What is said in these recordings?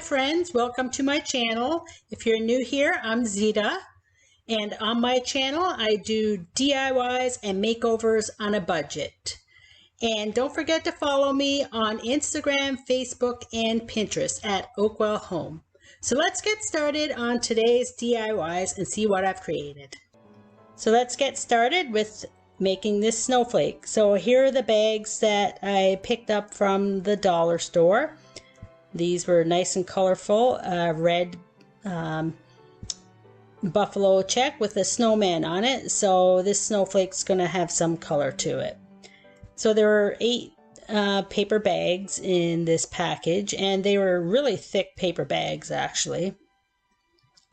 friends, welcome to my channel. If you're new here, I'm Zita, and on my channel I do DIYs and makeovers on a budget. And don't forget to follow me on Instagram, Facebook, and Pinterest at Oakwell Home. So let's get started on today's DIYs and see what I've created. So let's get started with making this snowflake. So here are the bags that I picked up from the dollar store. These were nice and colorful, red buffalo check with a snowman on it. So this snowflake's going to have some color to it. So there were 8 paper bags in this package, and they were really thick paper bags actually.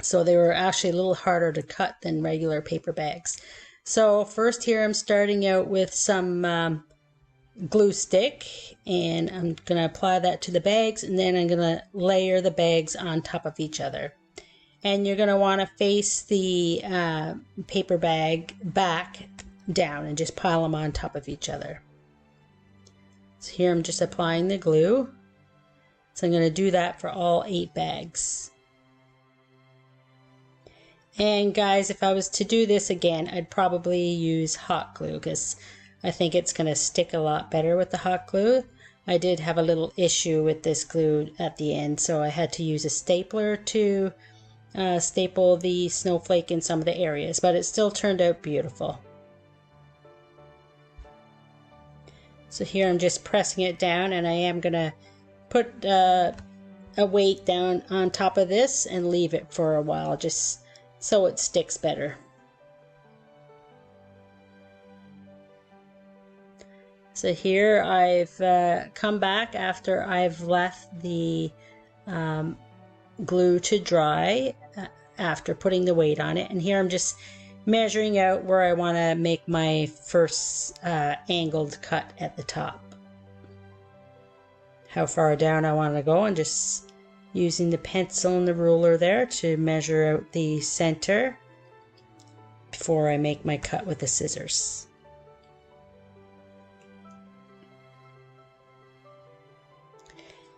So they were actually a little harder to cut than regular paper bags. So first here I'm starting out with some glue stick, and I'm going to apply that to the bags, and then I'm going to layer the bags on top of each other. And you're going to want to face the paper bag back down and just pile them on top of each other. So here I'm just applying the glue. So I'm going to do that for all 8 bags. And guys, if I was to do this again, I'd probably use hot glue because I think it's going to stick a lot better with the hot glue. I did have a little issue with this glue at the end, so I had to use a stapler to staple the snowflake in some of the areas, but it still turned out beautiful. So here I'm just pressing it down, and I am going to put a weight down on top of this and leave it for a while just so it sticks better. So here I've come back after I've left the glue to dry after putting the weight on it, and here I'm just measuring out where I want to make my first angled cut at the top. How far down I want to go, and just using the pencil and the ruler there to measure out the center before I make my cut with the scissors.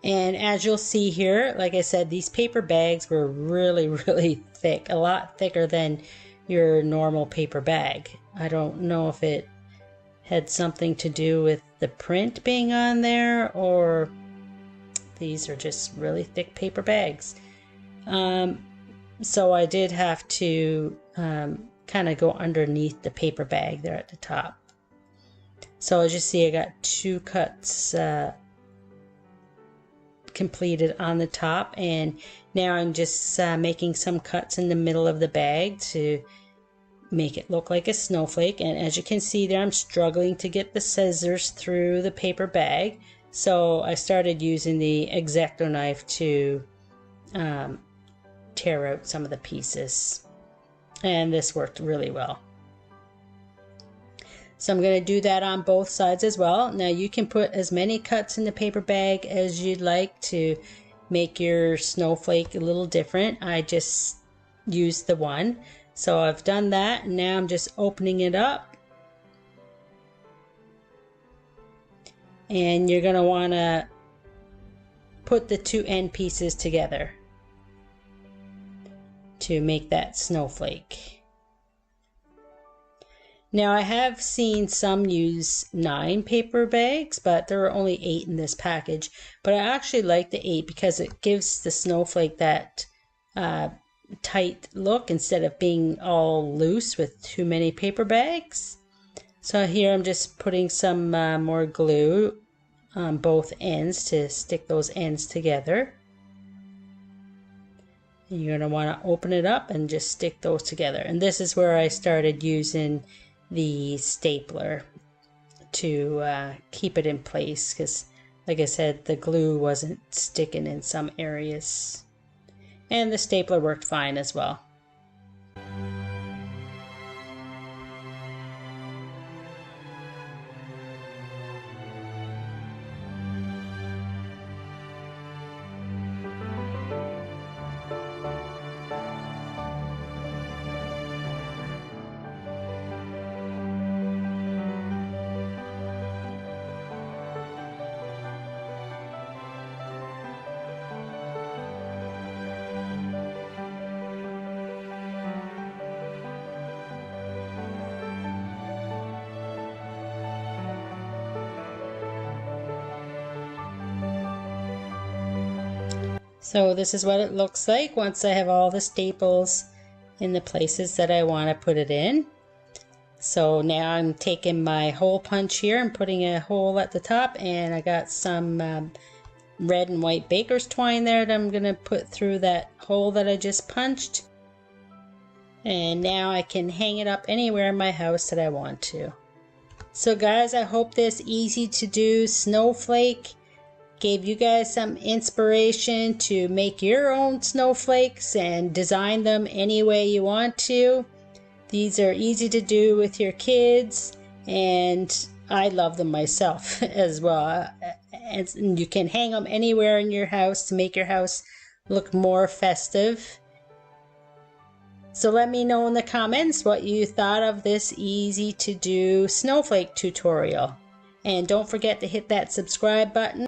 And as you'll see here, like I said, these paper bags were really thick, a lot thicker than your normal paper bag. I don't know if it had something to do with the print being on there, or these are just really thick paper bags. So I did have to kind of go underneath the paper bag there at the top. So as you see, I got 2 cuts completed on the top, and now I'm just making some cuts in the middle of the bag to make it look like a snowflake. And as you can see there, I'm struggling to get the scissors through the paper bag, so I started using the X-Acto knife to tear out some of the pieces, and this worked really well. So I'm going to do that on both sides as well. Now you can put as many cuts in the paper bag as you'd like to make your snowflake a little different. I just used the one. So I've done that, and now I'm just opening it up. And you're going to want to put the 2 end pieces together to make that snowflake. Now I have seen some use 9 paper bags, but there are only 8 in this package. But I actually like the 8 because it gives the snowflake that tight look instead of being all loose with too many paper bags. So here I'm just putting some more glue on both ends to stick those ends together. And you're going to want to open it up and just stick those together. And this is where I started using the stapler to keep it in place, because like I said, the glue wasn't sticking in some areas, and the stapler worked fine as well. So this is what it looks like once I have all the staples in the places that I want to put it in. So now I'm taking my hole punch here and putting a hole at the top, and I got some red and white baker's twine there that I'm going to put through that hole that I just punched. And now I can hang it up anywhere in my house that I want to. So guys, I hope this easy to do snowflake gave you guys some inspiration to make your own snowflakes and design them any way you want to. These are easy to do with your kids, and I love them myself as well. And you can hang them anywhere in your house to make your house look more festive. So let me know in the comments what you thought of this easy to do snowflake tutorial. And don't forget to hit that subscribe button